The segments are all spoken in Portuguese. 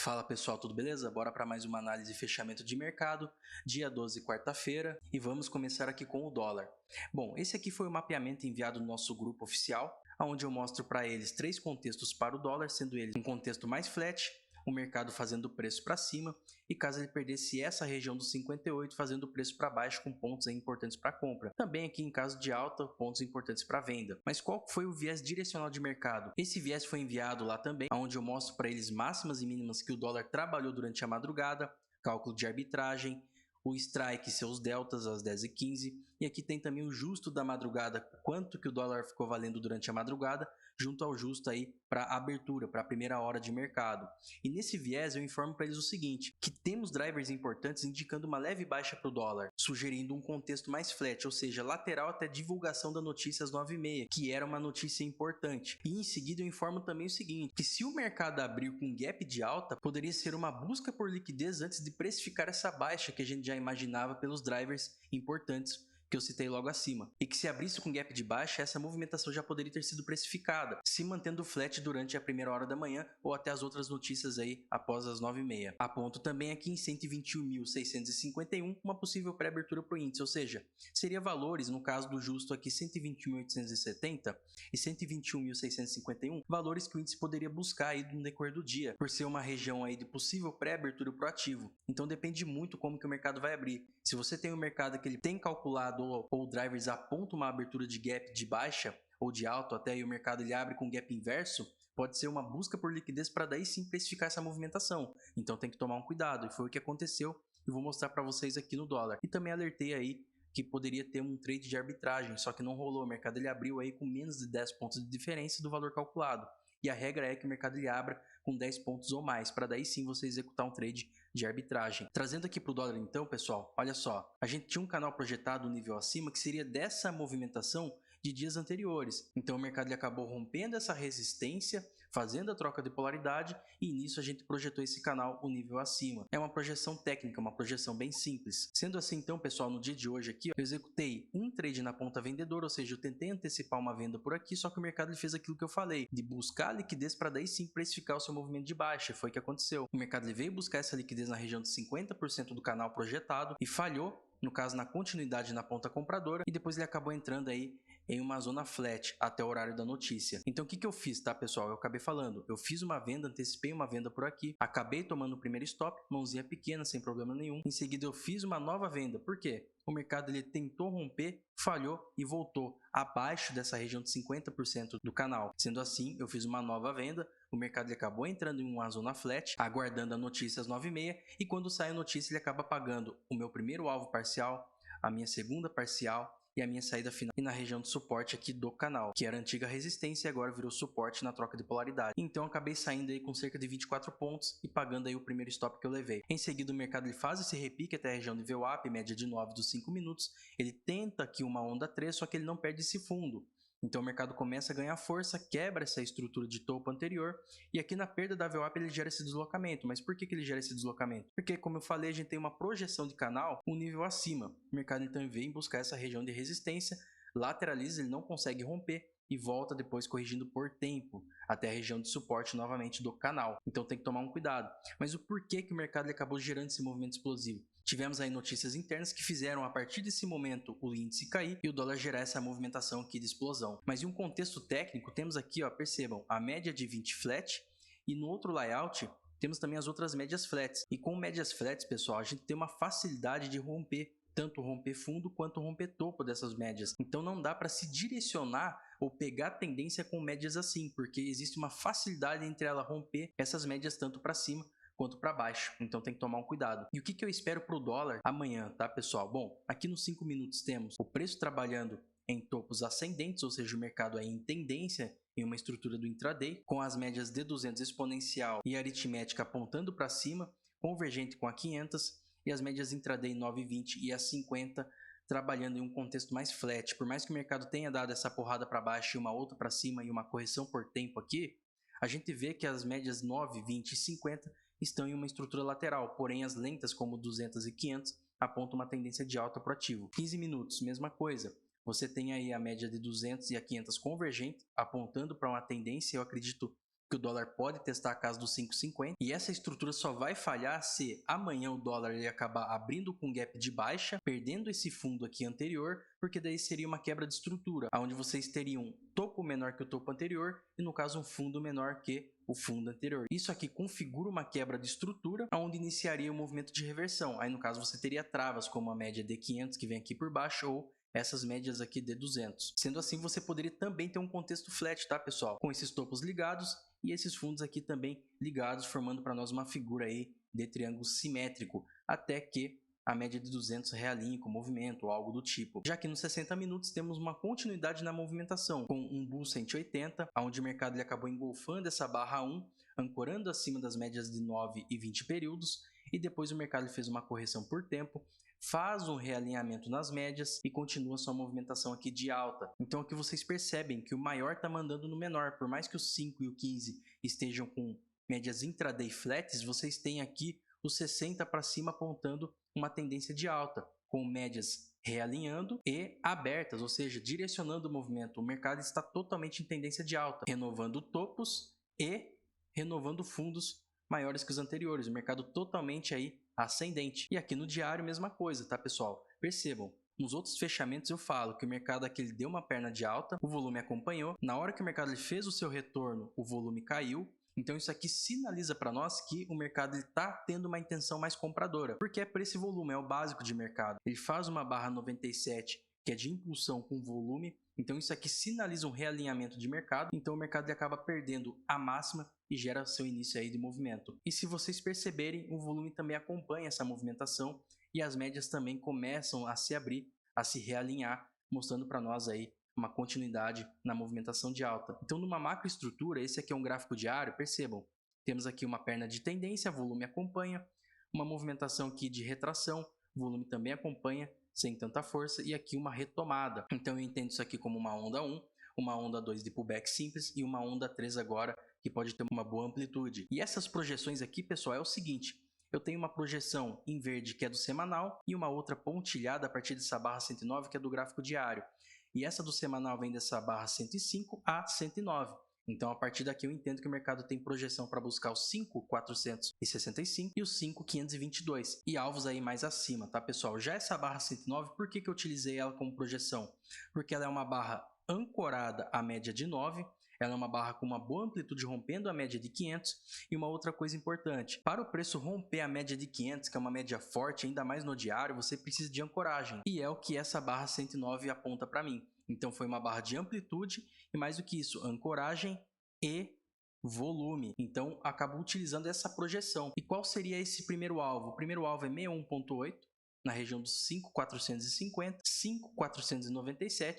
Fala pessoal, tudo beleza? Bora para mais uma análise e fechamento de mercado, dia 12, quarta-feira, e vamos começar aqui com o dólar. Bom, esse aqui foi o mapeamento enviado no nosso grupo oficial, onde eu mostro para eles três contextos para o dólar, sendo ele um contexto mais flat, o mercado fazendo o preço para cima, e caso ele perdesse essa região dos 58, fazendo o preço para baixo com pontos importantes para compra. Também aqui em caso de alta, pontos importantes para venda. Mas qual foi o viés direcional de mercado? Esse viés foi enviado lá também, onde eu mostro para eles máximas e mínimas que o dólar trabalhou durante a madrugada, cálculo de arbitragem, o strike e seus deltas às 10h15, e aqui tem também o justo da madrugada, quanto que o dólar ficou valendo durante a madrugada, junto ao justo aí para a abertura, para a primeira hora de mercado. E nesse viés eu informo para eles o seguinte, que temos drivers importantes indicando uma leve baixa para o dólar, sugerindo um contexto mais flat, ou seja, lateral até divulgação da notícia às 9h30, que era uma notícia importante. E em seguida eu informo também o seguinte, que se o mercado abriu com gap de alta, poderia ser uma busca por liquidez antes de precificar essa baixa que a gente já imaginava pelos drivers importantes que eu citei logo acima, e que se abrisse com gap de baixa, essa movimentação já poderia ter sido precificada, se mantendo flat durante a primeira hora da manhã ou até as outras notícias aí após as 9h30. Aponto também aqui em 121.651 uma possível pré-abertura para o índice, ou seja, seria valores, no caso do justo aqui 121.870 e 121.651, valores que o índice poderia buscar aí no decorrer do dia, por ser uma região aí de possível pré-abertura para o ativo. Então depende muito como que o mercado vai abrir. Se você tem um mercado que ele tem calculado ou drivers apontam uma abertura de gap de baixa ou de alto, até aí o mercado ele abre com gap inverso, pode ser uma busca por liquidez para daí sim precificar essa movimentação. Então tem que tomar um cuidado, e foi o que aconteceu e vou mostrar para vocês aqui no dólar. E também alertei aí que poderia ter um trade de arbitragem, só que não rolou. O mercado ele abriu aí com menos de 10 pontos de diferença do valor calculado. E a regra é que o mercado ele abra com 10 pontos ou mais, para daí sim você executar um trade de arbitragem. Trazendo aqui para o dólar então, pessoal, olha só, a gente tinha um canal projetado um nível acima que seria dessa movimentação de dias anteriores. Então o mercado ele acabou rompendo essa resistência, fazendo a troca de polaridade, e nisso a gente projetou esse canal um nível acima. É uma projeção técnica, uma projeção bem simples. Sendo assim então, pessoal, no dia de hoje aqui, eu executei um trade na ponta vendedora, ou seja, eu tentei antecipar uma venda por aqui, só que o mercado ele fez aquilo que eu falei, de buscar liquidez para daí sim precificar o seu movimento de baixa. Foi o que aconteceu. O mercado ele veio buscar essa liquidez na região de 50% do canal projetado e falhou, no caso na continuidade na ponta compradora, e depois ele acabou entrando aí em uma zona flat até o horário da notícia. Então o que eu fiz, tá pessoal? Eu acabei falando, eu fiz uma venda, antecipei uma venda por aqui, acabei tomando o primeiro stop, mãozinha pequena, sem problema nenhum. Em seguida eu fiz uma nova venda. Por quê? O mercado ele tentou romper, falhou e voltou abaixo dessa região de 50% do canal. Sendo assim, eu fiz uma nova venda, o mercado ele acabou entrando em uma zona flat, aguardando a notícia às 9h30, e quando sai a notícia ele acaba pagando o meu primeiro alvo parcial, a minha segunda parcial e a minha saída final e na região de suporte aqui do canal, que era a antiga resistência e agora virou suporte na troca de polaridade. Então eu acabei saindo aí com cerca de 24 pontos e pagando aí o primeiro stop que eu levei. Em seguida o mercado ele faz esse repique até a região de VWAP, média de 9 dos 5 minutos, ele tenta aqui uma onda 3, só que ele não perde esse fundo. Então o mercado começa a ganhar força, quebra essa estrutura de topo anterior, e aqui na perda da VWAP ele gera esse deslocamento. Mas por que ele gera esse deslocamento? Porque, como eu falei, a gente tem uma projeção de canal um nível acima. O mercado então vem buscar essa região de resistência, lateraliza, ele não consegue romper e volta depois corrigindo por tempo até a região de suporte novamente do canal. Então tem que tomar um cuidado. Mas o porquê que o mercado acabou gerando esse movimento explosivo? Tivemos aí notícias internas que fizeram a partir desse momento o índice cair e o dólar gerar essa movimentação aqui de explosão. Mas em um contexto técnico, temos aqui, ó, percebam, a média de 20 flat, e no outro layout temos também as outras médias flats. E com médias flats, pessoal, a gente tem uma facilidade de romper, tanto romper fundo quanto romper topo dessas médias. Então não dá para se direcionar ou pegar tendência com médias assim, porque existe uma facilidade entre ela romper essas médias tanto para cima quanto para baixo. Então tem que tomar um cuidado. E o que eu espero para o dólar amanhã, tá pessoal? Bom, aqui nos 5 minutos temos o preço trabalhando em topos ascendentes, ou seja, o mercado aí em tendência em uma estrutura do intraday, com as médias D200 exponencial e aritmética apontando para cima, convergente com a 500, e as médias intraday 9,20 e a 50 trabalhando em um contexto mais flat. Por mais que o mercado tenha dado essa porrada para baixo e uma outra para cima e uma correção por tempo aqui, a gente vê que as médias 9, 20 e 50 estão em uma estrutura lateral, porém as lentas como 200 e 500 apontam uma tendência de alta para o ativo. 15 minutos, mesma coisa. Você tem aí a média de 200 e a 500 convergente, apontando para uma tendência, eu acredito, que o dólar pode testar a casa dos 5,50 e essa estrutura só vai falhar se amanhã o dólar ele acabar abrindo com gap de baixa, perdendo esse fundo aqui anterior, porque daí seria uma quebra de estrutura, onde vocês teriam um topo menor que o topo anterior e no caso um fundo menor que o fundo anterior. Isso aqui configura uma quebra de estrutura, onde iniciaria o movimento de reversão. Aí no caso você teria travas como a média D500 que vem aqui por baixo ou essas médias aqui de 200. Sendo assim, você poderia também ter um contexto flat, tá, pessoal? Com esses topos ligados e esses fundos aqui também ligados, formando para nós uma figura aí de triângulo simétrico, até que a média de 200 realinhe com o movimento ou algo do tipo. Já que nos 60 minutos temos uma continuidade na movimentação, com um Bull 180, onde o mercado ele acabou engolfando essa barra 1, ancorando acima das médias de 9 e 20 períodos, e depois o mercado fez uma correção por tempo, faz um realinhamento nas médias e continua sua movimentação aqui de alta. Então aqui vocês percebem que o maior está mandando no menor, por mais que os 5 e o 15 estejam com médias intraday flats, vocês têm aqui os 60 para cima apontando uma tendência de alta, com médias realinhando e abertas, ou seja, direcionando o movimento. O mercado está totalmente em tendência de alta, renovando topos e renovando fundos maiores que os anteriores. O mercado totalmente aí ascendente. E aqui no diário, mesma coisa, tá, pessoal? Percebam. Nos outros fechamentos eu falo que o mercado aqui ele deu uma perna de alta, o volume acompanhou. Na hora que o mercado ele fez o seu retorno, o volume caiu. Então isso aqui sinaliza para nós que o mercado está tendo uma intenção mais compradora, porque é por esse volume, é o básico de mercado. Ele faz uma barra 97, que é de impulsão com volume, então isso aqui sinaliza um realinhamento de mercado, então o mercado ele acaba perdendo a máxima e gera seu início aí de movimento. E se vocês perceberem, o volume também acompanha essa movimentação e as médias também começam a se abrir, a se realinhar, mostrando para nós aí uma continuidade na movimentação de alta. Então, numa macroestrutura, esse aqui é um gráfico diário, percebam, temos aqui uma perna de tendência, volume acompanha, uma movimentação aqui de retração, volume também acompanha, sem tanta força, e aqui uma retomada. Então, eu entendo isso aqui como uma onda 1, uma onda 2 de pullback simples e uma onda 3 agora, que pode ter uma boa amplitude. E essas projeções aqui, pessoal, é o seguinte, eu tenho uma projeção em verde que é do semanal e uma outra pontilhada a partir dessa barra 109 que é do gráfico diário. E essa do semanal vem dessa barra 105 a 109. Então, a partir daqui eu entendo que o mercado tem projeção para buscar os 5.465 e os 5.522 e alvos aí mais acima, tá, pessoal? Já essa barra 109, por que eu utilizei ela como projeção? Porque ela é uma barra ancorada à média de 9, ela é uma barra com uma boa amplitude rompendo a média de 500 e uma outra coisa importante, para o preço romper a média de 500, que é uma média forte, ainda mais no diário, você precisa de ancoragem e é o que essa barra 109 aponta para mim. Então foi uma barra de amplitude e mais do que isso, ancoragem e volume. Então acabou utilizando essa projeção. E qual seria esse primeiro alvo? O primeiro alvo é 61.8 na região dos 5.450, 5.497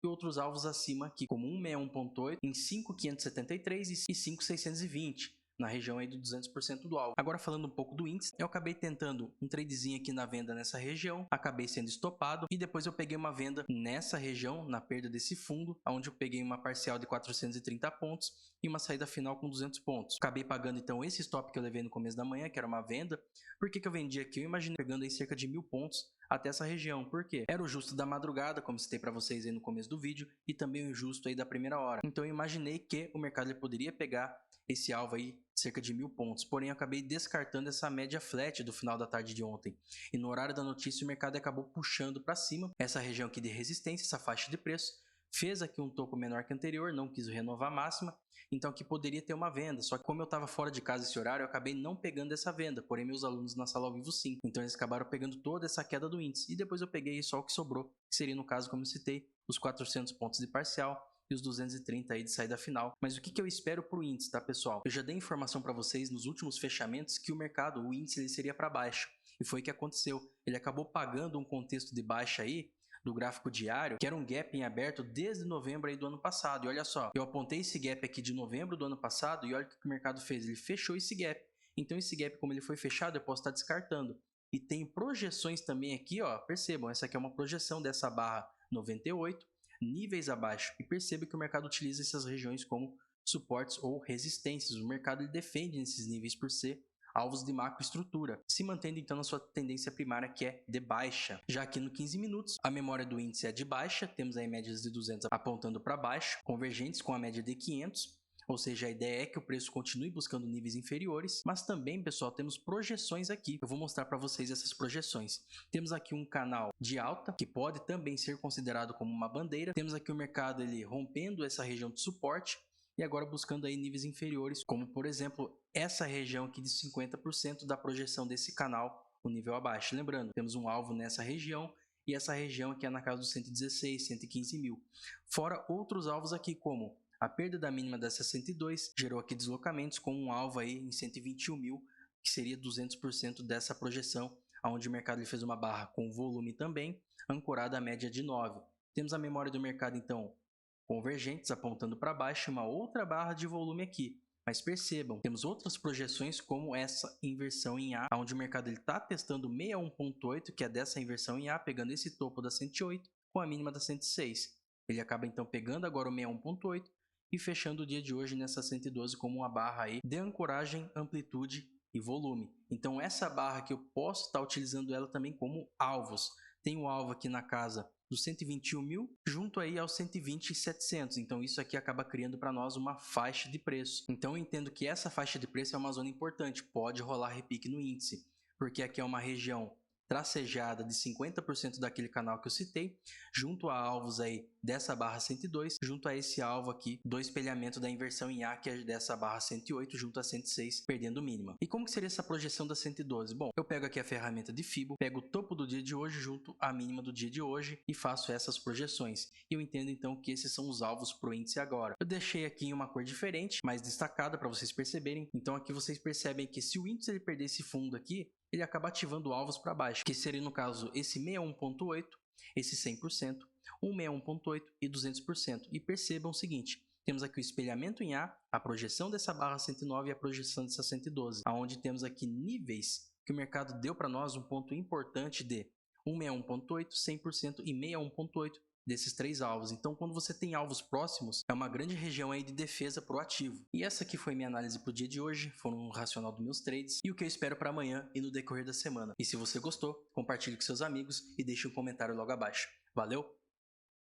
e outros alvos acima aqui, como 161.8 em 5.573 e 5.620, na região aí do 200% do alvo. Agora falando um pouco do índice, eu acabei tentando um tradezinho aqui na venda nessa região, acabei sendo estopado e depois eu peguei uma venda nessa região, na perda desse fundo, onde eu peguei uma parcial de 430 pontos e uma saída final com 200 pontos. Acabei pagando então esse stop que eu levei no começo da manhã, que era uma venda. Por que eu vendi aqui? Eu imaginei pegando aí cerca de 1.000 pontos até essa região. Por quê? Era o justo da madrugada, como citei para vocês aí no começo do vídeo, e também o justo aí da primeira hora. Então eu imaginei que o mercado ele poderia pegar esse alvo aí, cerca de 1.000 pontos. Porém, eu acabei descartando essa média flat do final da tarde de ontem. E no horário da notícia, o mercado acabou puxando para cima essa região aqui de resistência, essa faixa de preço. Fez aqui um topo menor que anterior, não quis renovar a máxima, então aqui poderia ter uma venda. Só que como eu estava fora de casa esse horário, eu acabei não pegando essa venda, porém meus alunos na sala ao vivo sim. Então eles acabaram pegando toda essa queda do índice. E depois eu peguei só o que sobrou, que seria no caso, como eu citei, os 400 pontos de parcial e os 230 aí de saída final. Mas o que eu espero para o índice, tá, pessoal? Eu já dei informação para vocês nos últimos fechamentos que o mercado, o índice, ele seria para baixo. E foi o que aconteceu. Ele acabou pagando um contexto de baixa aí, do gráfico diário, que era um gap em aberto desde novembro aí do ano passado. E olha só, eu apontei esse gap aqui de novembro do ano passado e olha o que o mercado fez, ele fechou esse gap. Então esse gap, como ele foi fechado, eu posso estar descartando. E tem projeções também aqui, ó, percebam, essa aqui é uma projeção dessa barra 98, níveis abaixo. E perceba que o mercado utiliza essas regiões como suportes ou resistências. O mercado ele defende esses níveis por ser alvos de macroestrutura, se mantendo então na sua tendência primária que é de baixa. Já aqui no 15 minutos, a memória do índice é de baixa, temos aí médias de 200 apontando para baixo, convergentes com a média de 500, ou seja, a ideia é que o preço continue buscando níveis inferiores, mas também, pessoal, temos projeções aqui. Eu vou mostrar para vocês essas projeções. Temos aqui um canal de alta, que pode também ser considerado como uma bandeira. Temos aqui o mercado ele rompendo essa região de suporte e agora buscando aí níveis inferiores, como por exemplo, essa região aqui de 50% da projeção desse canal, o nível abaixo. Lembrando, temos um alvo nessa região e essa região aqui é na casa dos 116, 115 mil. Fora outros alvos aqui, como a perda da mínima da 62 gerou aqui deslocamentos com um alvo aí em 121 mil, que seria 200% dessa projeção, onde o mercado ele fez uma barra com volume também, ancorada à média de 9. Temos a memória do mercado, então, convergentes apontando para baixo e uma outra barra de volume aqui. Mas percebam, temos outras projeções como essa inversão em A, onde o mercado está testando 61.8, que é dessa inversão em A, pegando esse topo da 108 com a mínima da 106. Ele acaba então pegando agora o 61.8 e fechando o dia de hoje nessa 112 como uma barra aí de ancoragem, amplitude e volume. Então essa barra aqui eu posso estar utilizando ela também como alvos. Tem o alvo aqui na casa dos 121 mil, junto aí aos 120.700. Então isso aqui acaba criando para nós uma faixa de preço. Então eu entendo que essa faixa de preço é uma zona importante, pode rolar repique no índice, porque aqui é uma região tracejada de 50% daquele canal que eu citei, junto a alvos aí dessa barra 102, junto a esse alvo aqui do espelhamento da inversão em A, que é dessa barra 108, junto a 106, perdendo mínima. E como que seria essa projeção da 112? Bom, eu pego aqui a ferramenta de Fibo, pego o topo do dia de hoje junto à mínima do dia de hoje e faço essas projeções. E eu entendo então que esses são os alvos para o índice agora. Eu deixei aqui em uma cor diferente, mais destacada para vocês perceberem. Então aqui vocês percebem que se o índice ele perder esse fundo aqui, ele acaba ativando alvos para baixo, que seria no caso esse 61.8, esse 100%, 161.8 e 200%. E percebam o seguinte, temos aqui o espelhamento em A projeção dessa barra 109 e a projeção dessa 112, onde temos aqui níveis que o mercado deu para nós um ponto importante de 161.8, 100% e 61.8 desses três alvos. Então, quando você tem alvos próximos, é uma grande região aí de defesa para o ativo. E essa aqui foi minha análise para o dia de hoje, foram um racional dos meus trades e o que eu espero para amanhã e no decorrer da semana. E se você gostou, compartilhe com seus amigos e deixe um comentário logo abaixo. Valeu!